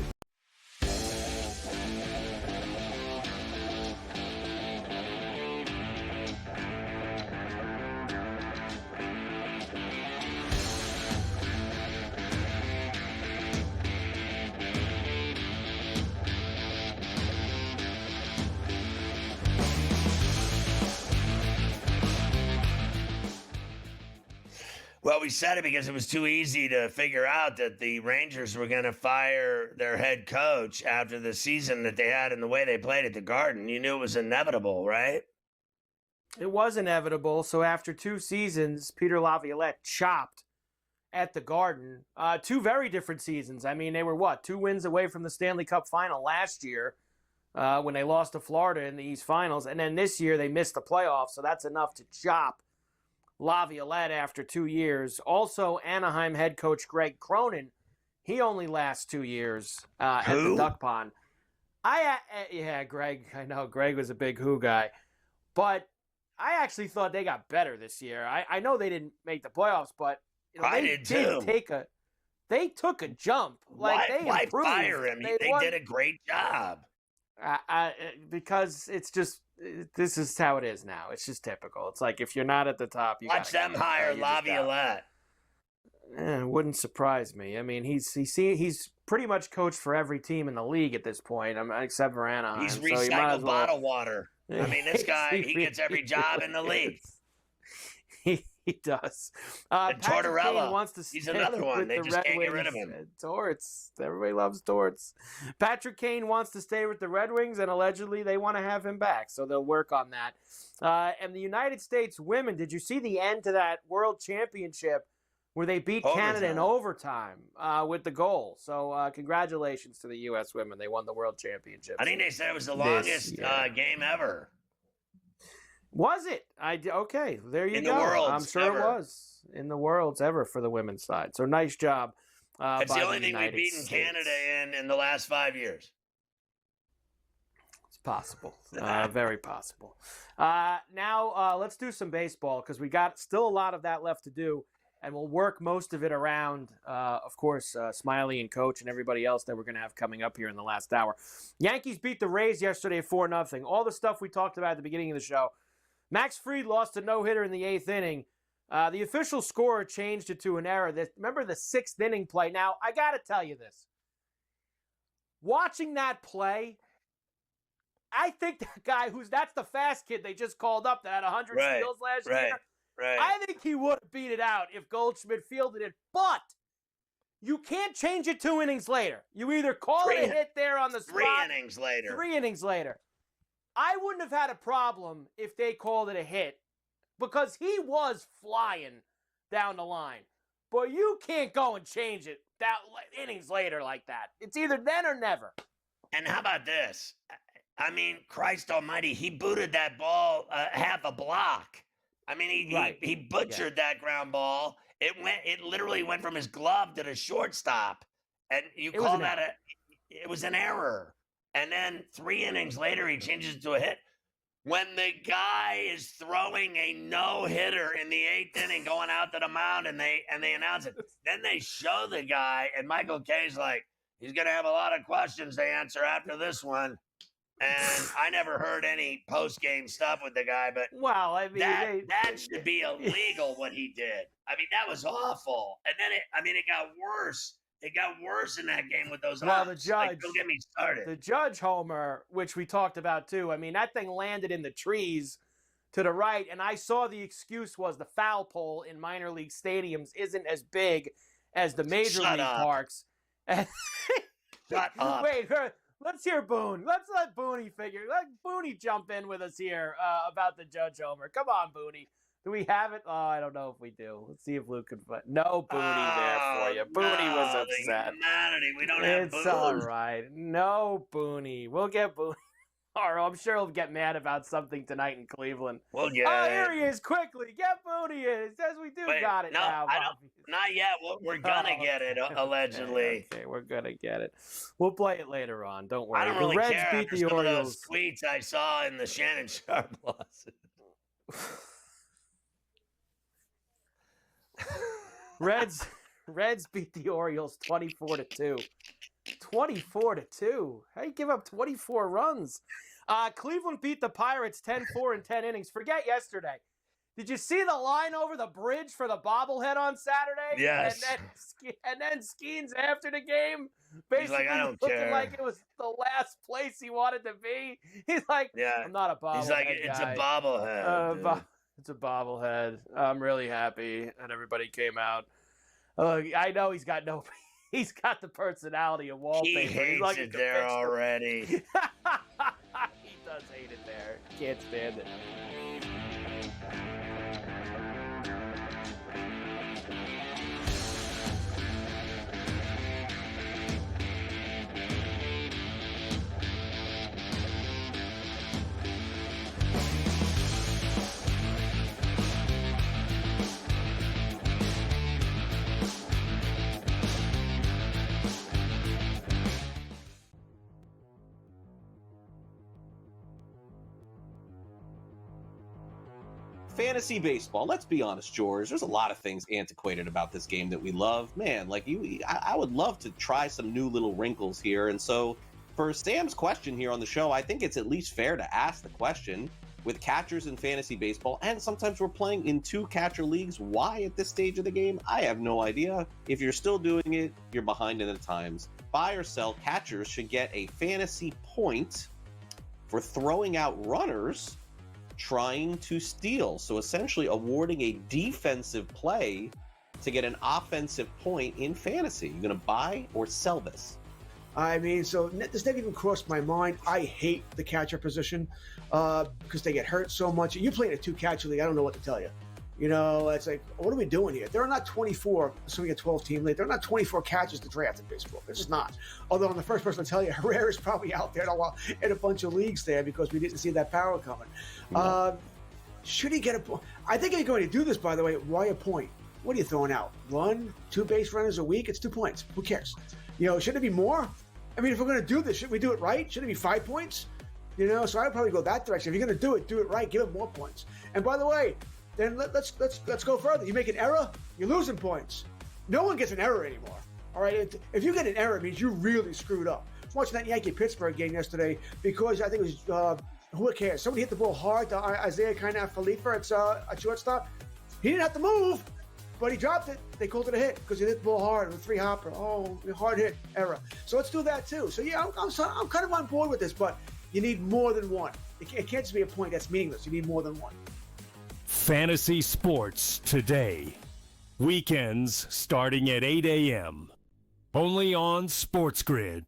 Well, we said it because it was too easy to figure out that the Rangers were going to fire their head coach after the season that they had and the way they played at the Garden. You knew it was inevitable, right? It was inevitable. So after 2 seasons, Peter Laviolette chopped at the Garden. 2 very different seasons. I mean, they were 2 wins away from the Stanley Cup final last year when they lost to Florida in the East Finals. And then this year they missed the playoffs. So that's enough to chop Laviolette after 2 years. Also, Anaheim head coach Greg Cronin, he only lasts 2 years at the Duck Pond. Yeah, Greg, I know Greg was a big Who guy, but I actually thought they got better this year. I know they didn't make the playoffs, but I did too. They took a jump. Like, why fire him? They did a great job. Because it's just, this is how it is now. It's just typical. It's like, if you're not at the top, you watch them hire Laviolette. It wouldn't surprise me. I mean, he's pretty much coached for every team in the league at this point, except for Anaheim. He's recycled bottled water. I mean, this guy, he gets every job in the league. He does. Tortorella wants to he's another one. They just can't get rid of him. Torts. Everybody loves Torts. Patrick Kane wants to stay with the Red Wings, and allegedly they want to have him back, so they'll work on that. And the United States women, did you see the end to that World Championship where they beat Canada in overtime with the goal? So congratulations to the U.S. women. They won the World Championship. I think they said it was the longest game ever. Was it? Okay, there you go. I'm sure it was in the worlds ever for the women's side. So nice job. It's the only thing we've beaten Canada in the last 5 years. It's possible. Very possible. Now let's do some baseball because we got still a lot of that left to do, and we'll work most of it around, of course, Smiley and Coach and everybody else that we're going to have coming up here in the last hour. Yankees beat the Rays yesterday 4-0. All the stuff we talked about at the beginning of the show. Max Fried lost a no-hitter in the 8th inning. The official score changed it to an error. Remember the 6th inning play? Now, I got to tell you this. Watching that play, I think that guy that's the fast kid they just called up that had 100 steals last year. Right. I think he would have beat it out if Goldschmidt fielded it. But you can't change it 2 innings later. You either call it a hit there on the spot. 3 innings later. 3 innings later. I wouldn't have had a problem if they called it a hit because he was flying down the line. But you can't go and change it innings later like that. It's either then or never. And how about this? I mean, Christ almighty, he booted that ball half a block. I mean, he butchered that ground ball. It literally went from his glove to the shortstop. And you call that it was an error. And then 3 innings later, he changes it to a hit. When the guy is throwing a no-hitter in the 8th inning going out to the mound and they announce it, then they show the guy, and Michael Kay's like, he's going to have a lot of questions to answer after this one. And I never heard any post-game stuff with the guy, but I mean, that should be illegal what he did. I mean, that was awful. And then it got worse. It got worse in that game with those the ups. judge, don't get me started. The judge homer, which we talked about too. I mean, that thing landed in the trees to the right, and I saw the excuse was the foul pole in minor league stadiums isn't as big as the major league parks. Shut up. Wait, let's hear Boone. Let's let Booney let Booney jump in with us here about the judge homer. Come on, Booney. Do we have it? Oh, I don't know if we do. Let's see if Luke can find. No Booney there for you. Booney was upset. We don't have Boone. It's all right. No Booney. We'll get Booney. Or I'm sure he'll get mad about something tonight in Cleveland. Well, yeah. Oh, here he is. Quickly. Get Booney in. It says we got it now. Not yet. We're going to get it, allegedly. Okay, we're going to get it. We'll play it later on. Don't worry. I don't really the Reds care beat the some Orioles. of those tweets I saw in the Shannon Sharp lawsuit. Reds beat the Orioles 24-2. 24-2. How do you give up 24 runs? Cleveland beat the Pirates 10-4 in 10 innings. Forget yesterday. Did you see the line over the bridge for the bobblehead on Saturday? Yes. And then Skeens after the game, basically he's like, I don't looking care. like it was the last place he wanted to be. He's like, I'm not a bobblehead. He's like, it's guy. a bobblehead. It's a bobblehead. I'm really happy that everybody came out. I know he's got the personality of wallpaper. He hates it there already. He does hate it there. Can't stand it. Fantasy baseball. Let's be honest, George. There's a lot of things antiquated about this game that we love. Man, I would love to try some new little wrinkles here. And so, for Sam's question here on the show, I think it's at least fair to ask the question with catchers in fantasy baseball, and sometimes we're playing in 2 catcher leagues. Why at this stage of the game? I have no idea. If you're still doing it, you're behind in the times. Buy or sell, catchers should get a fantasy point for throwing out runners trying to steal. So essentially awarding a defensive play to get an offensive point in fantasy. You're going to buy or sell this? I mean, so this never even crossed my mind. I hate the catcher position because they get hurt so much. You play in a 2-catcher league, I don't know what to tell you. You know, it's like, what are we doing here? There are not 24, so we get 12-team league. There are not 24 catchers to draft in baseball. There's just not. Although I'm the first person to tell you, Herrera's probably out there in a bunch of leagues there because we didn't see that power coming. No. Should he get a point? I think if you're going to do this, by the way, why a point? What are you throwing out? 1, 2 base runners a week? It's 2 points. Who cares? You know, should it be more? I mean, if we're going to do this, should we do it right? Should it be 5 points? You know, so I would probably go that direction. If you're going to do it right. Give it more points. And by the way, then let's go further. You make an error, you're losing points. No one gets an error anymore. All right, if you get an error, it means you really screwed up. I was watching that Yankee-Pittsburgh game yesterday because I think it was who cares? Somebody hit the ball hard to Isaiah Khalifa at shortstop. He didn't have to move, but he dropped it. They called it a hit because he hit the ball hard with 3-hopper. Oh, hard hit, error. So let's do that too. So yeah, I'm kind of on board with this, but you need more than one. It can't just be a point that's meaningless. You need more than one. Fantasy Sports Today. Weekends starting at 8 a.m. Only on SportsGrid.